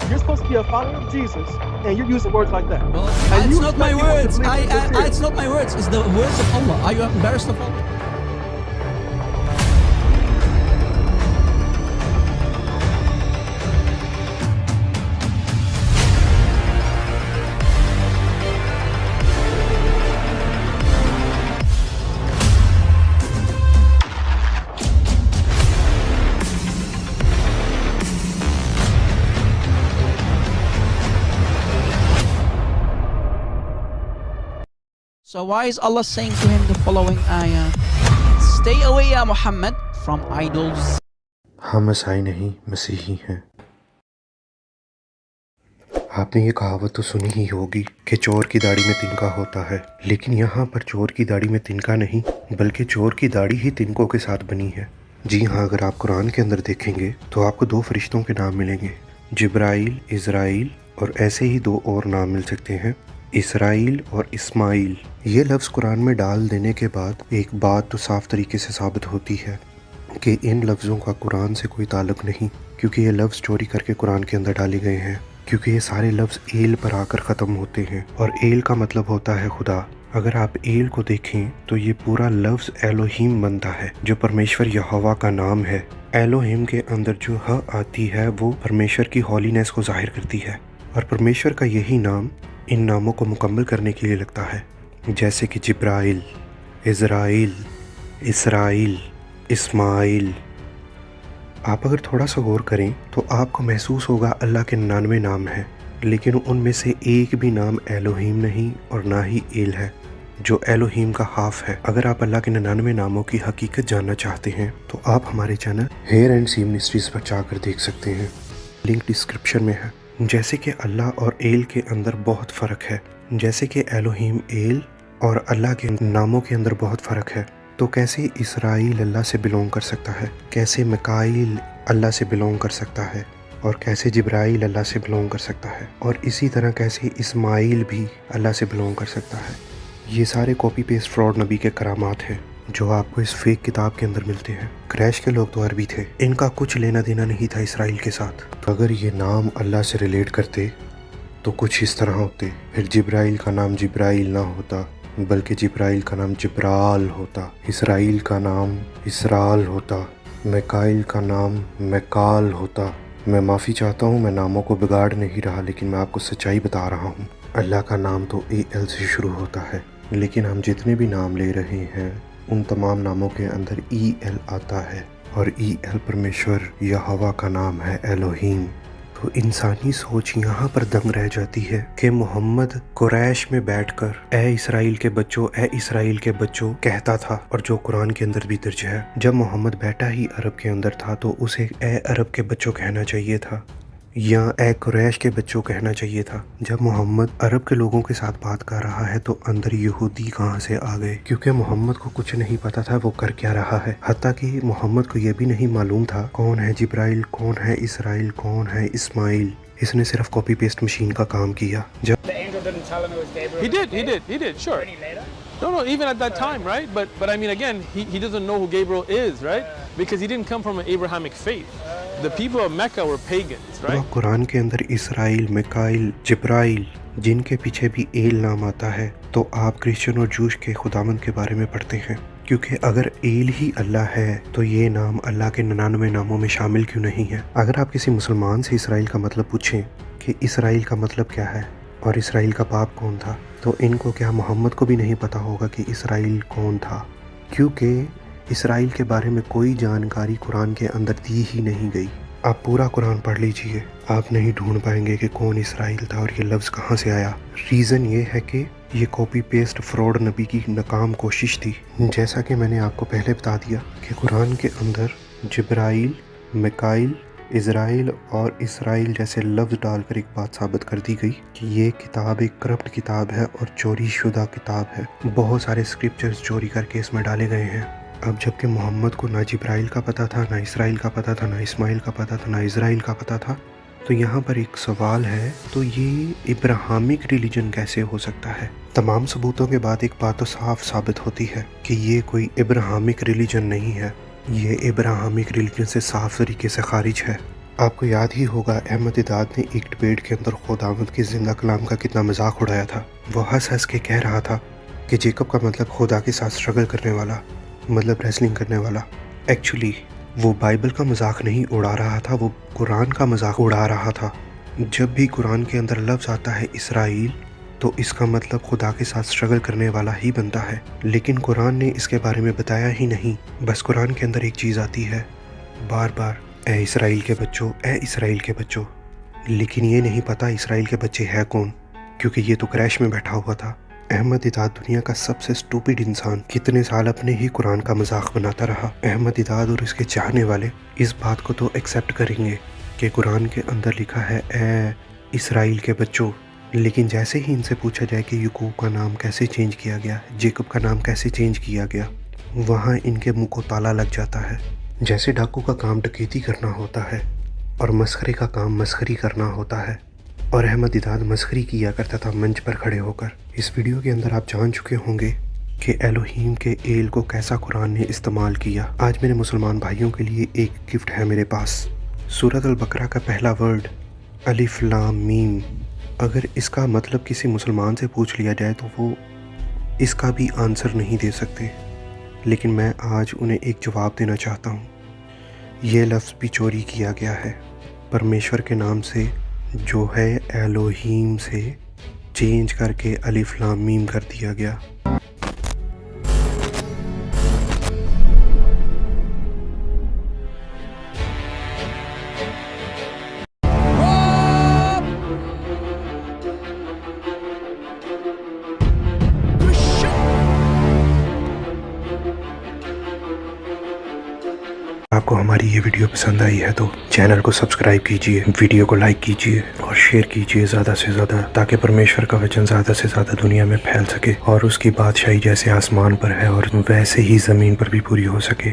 You're supposed to be a follower of Jesus, and you're using words like that. Well, And it's you not my expect people to words. believe that you're serious. It's not my words. It's the words of Allah. Are you embarrassed of Allah? So why is Allah saying to him the following ayah? Stay away, ya Muhammad, from idols. हम ईसाई नहीं मसीही हैं। आपने ये कहावत तो सुनी ही होगी कि चोर की दाढ़ी में तिनका होता है, लेकिन यहाँ पर चोर की दाढ़ी में तिनका नहीं बल्कि चोर की दाढ़ी ही तिनकों के साथ बनी है। जी हाँ, अगर आप कुरान के अंदर देखेंगे तो आपको दो फरिश्तों के नाम मिलेंगे, जिब्राइल, इज़राइल, और ऐसे ही दो और नाम मिल सकते हैं, इसराइल और इस्माइल। ये लफ्ज़ कुरान में डाल देने के बाद एक बात तो साफ तरीके से साबित होती है कि इन लफ्ज़ों का कुरान से कोई ताल्लुक़ नहीं, क्योंकि ये लफ्ज़ चोरी करके कुरान के अंदर डाले गए हैं, क्योंकि ये सारे लफ्ज़ एल पर आकर ख़त्म होते हैं और एल का मतलब होता है खुदा। अगर आप एल को देखें तो ये पूरा लफ्ज़ एलोहीम बनता है, जो परमेश्वर यहोवा का नाम है। एलोहीम के अंदर जो ह आती है वो परमेश्वर की हॉलीनेस को ज़ाहिर करती है, और परमेश्वर का यही नाम इन नामों को मुकम्मल करने के लिए लगता है, जैसे कि जिब्राइल, इज़राइल, इसराइल, इस्माइल। आप अगर थोड़ा सा गौर करें तो आपको महसूस होगा अल्लाह के 99 नाम हैं, लेकिन उनमें से एक भी नाम एलोहीम नहीं और ना ही एल है, जो एलोहीम का हाफ है। अगर आप अल्लाह के 99 नामों की हकीकत जानना चाहते हैं तो आप हमारे channel hear and see ministries पर जाकर देख सकते हैं, लिंक डिस्क्रिप्शन में है। जैसे कि अल्लाह और एल के अंदर बहुत फ़र्क है, जैसे कि एलोहीम एल और अल्लाह के नामों के अंदर बहुत फ़र्क है, तो कैसे इसराइल अल्लाह से बिलोंग कर सकता है, कैसे मिकाईल अल्लाह से बिलोंग कर सकता है, और कैसे जिब्राइल अल्लाह से बिलोंग कर सकता है, और इसी तरह कैसे इस्माइल भी अल्लाह से बिलोंग कर सकता है। ये सारे कॉपी पेस्ट फ्रॉड नबी के करामात हैं जो आपको इस फेक किताब के अंदर मिलते हैं। क्रैश के लोग तो अरबी थे, इनका कुछ लेना देना नहीं था इसराइल के साथ। तो अगर ये नाम अल्लाह से रिलेट करते तो कुछ इस तरह होते, फिर जिब्राइल का नाम जिब्राइल ना होता बल्कि जिब्राइल का नाम जिब्राल होता, इसराइल का नाम इसराल होता, मिकाईल का नाम मिकाल होता। मैं माफ़ी चाहता हूँ, मैं नामों को बिगाड़ नहीं रहा, लेकिन मैं आपको सच्चाई बता रहा हूँ। अल्लाह का नाम तो एल से शुरू होता है, लेकिन हम जितने भी नाम ले रहे हैं उन तमाम नामों के अंदर एल आता है, और एल परमेश्वर यहोवा का नाम है, एलोहीम। तो इंसानी सोच यहाँ पर दंग रह जाती है कि मोहम्मद कुरैश में बैठकर ए इस्राइल के बच्चों, ए इस्राइल के बच्चों कहता था, और जो कुरान के अंदर भी दर्ज है। जब मोहम्मद बैठा ही अरब के अंदर था तो उसे ए अरब के बच्चों कहना चाहिए था, या ए कुरैश के बच्चों कहना चाहिए था। जब मोहम्मद अरब के लोगों के साथ बात कर रहा है तो अंदर यहूदी कहाँ से आ गए, क्योंकि मोहम्मद को कुछ नहीं पता था वो कर क्या रहा है। हत्ता कि मोहम्मद को ये भी नहीं मालूम था कौन है जिब्राइल, कौन है इसराइल, कौन है इस्माइल। इसने सिर्फ कॉपी पेस्ट मशीन का काम किया। जब He did, sure. No, even at that time, right? But I mean, again, he doesn't know who Gabriel is, right? Because he didn't come from an Abrahamic faith. The people of Mecca were pagans, right? Quran के अंदर Israel, Mikail, जिब्राइल, जिनके पीछे भी L नाम आता है, तो आप क्रिश्चियन और जूश के खुदावंद के बारे में पढ़ते हैं, क्योंकि अगर एल ही अल्लाह है तो ये नाम अल्लाह के 99 नामों में शामिल क्यों नहीं है। अगर आप किसी मुसलमान से इसराइल का मतलब पूछें कि इसराइल का मतलब क्या है और इसराइल का बाप कौन था, तो इनको क्या मोहम्मद को भी नहीं पता होगा कि इसराइल कौन था, क्योंकि इसराइल के बारे में कोई जानकारी कुरान के अंदर दी ही नहीं गई। आप पूरा कुरान पढ़ लीजिए, आप नहीं ढूंढ पाएंगे कि कौन इसराइल था और ये लफ्ज़ कहाँ से आया। रीज़न ये है कि ये कॉपी पेस्ट फ्रॉड नबी की नाकाम कोशिश थी। जैसा कि मैंने आपको पहले बता दिया कि कुरान के अंदर जिब्राइल, मिकाईल, इज़राइल और इसराइल जैसे लफ्ज़ डालकर एक बात साबित कर दी गई कि ये किताब एक करप्ट किताब है और चोरी शुदा किताब है। बहुत सारे स्क्रिप्चर्स चोरी करके इसमें डाले गए हैं। अब जबकि मोहम्मद को ना जिब्राइल का पता था, ना इसराइल का पता था, ना इस्माइल का पता था, ना इज़राइल का पता था, तो यहाँ पर एक सवाल है, तो ये इब्राहिमिक रिलीजन कैसे हो सकता है। तमाम सबूतों के बाद एक बात तो साफ साबित होती है कि ये कोई इब्राहिमिक रिलीजन नहीं है, ये इब्राहिमिक रिलीजन से साफ तरीके से खारिज है। آپ کو یاد ہی ہوگا احمد دیدات نے ایک ڈبیٹ کے اندر خداوند کے زندہ کلام کا کتنا مذاق اڑایا تھا. وہ ہنس ہنس کے کہہ رہا تھا کہ جیکب کا مطلب خدا کے ساتھ سٹرگل کرنے والا، مطلب ریسلنگ کرنے والا. ایکچولی وہ بائبل کا مذاق نہیں اڑا رہا تھا، وہ قرآن کا مذاق اڑا رہا تھا. جب بھی قرآن کے اندر لفظ آتا ہے اسرائیل تو اس کا مطلب خدا کے ساتھ سٹرگل کرنے والا ہی بنتا ہے، لیکن قرآن نے اس کے بارے میں بتایا ہی نہیں. بس قرآن کے اندر ایک چیز آتی ہے بار بار، اے اسرائیل کے بچوں، اے اسرائیل کے بچوں. لیکن یہ نہیں پتا اسرائیل کے بچے ہے کون، کیونکہ یہ تو کریش میں بیٹھا ہوا تھا. احمد دیدات دنیا کا سب سے سٹوپڈ انسان کتنے سال اپنے ہی قرآن کا مذاق بناتا رہا. احمد دیدات اور اس کے چاہنے والے اس بات کو تو ایکسیپٹ کریں گے کہ قرآن کے اندر لکھا ہے اے اسرائیل کے بچوں، لیکن جیسے ہی ان سے پوچھا جائے کہ یعقوب کا نام کیسے چینج کیا گیا، جیکب کا نام کیسے چینج کیا گیا، وہاں ان کے منہ کو تالا لگ جاتا ہے. جیسے ڈاکو کا کام ڈکیتی کرنا ہوتا ہے اور مسخرے کا کام مسخری کرنا ہوتا ہے، اور احمد دیدات مسخری کیا کرتا تھا منچ پر کھڑے ہو کر. اس ویڈیو کے اندر آپ جان چکے ہوں گے کہ الوہیم کے ایل کو کیسا قرآن نے استعمال کیا. آج میرے مسلمان بھائیوں کے لیے ایک گفٹ ہے میرے پاس. سورۃ البقرہ کا پہلا ورڈ الف لام میم، اگر اس کا مطلب کسی مسلمان سے پوچھ لیا جائے تو وہ اس کا بھی آنسر نہیں دے سکتے، لیکن میں آج انہیں ایک جواب دینا چاہتا ہوں. یہ لفظ بھی چوری کیا گیا ہے پرمیشور کے نام سے جو ہے الوہیم سے چینج کر کے الف لام میم کر دیا گیا. آپ کو ہماری یہ ویڈیو پسند آئی ہے تو چینل کو سبسکرائب کیجئے، ویڈیو کو لائک کیجئے اور شیئر کیجئے زیادہ سے زیادہ، تاکہ پرمیشور کا وچن زیادہ سے زیادہ دنیا میں پھیل سکے اور اس کی بادشاہی جیسے آسمان پر ہے اور ویسے ہی زمین پر بھی پوری ہو سکے.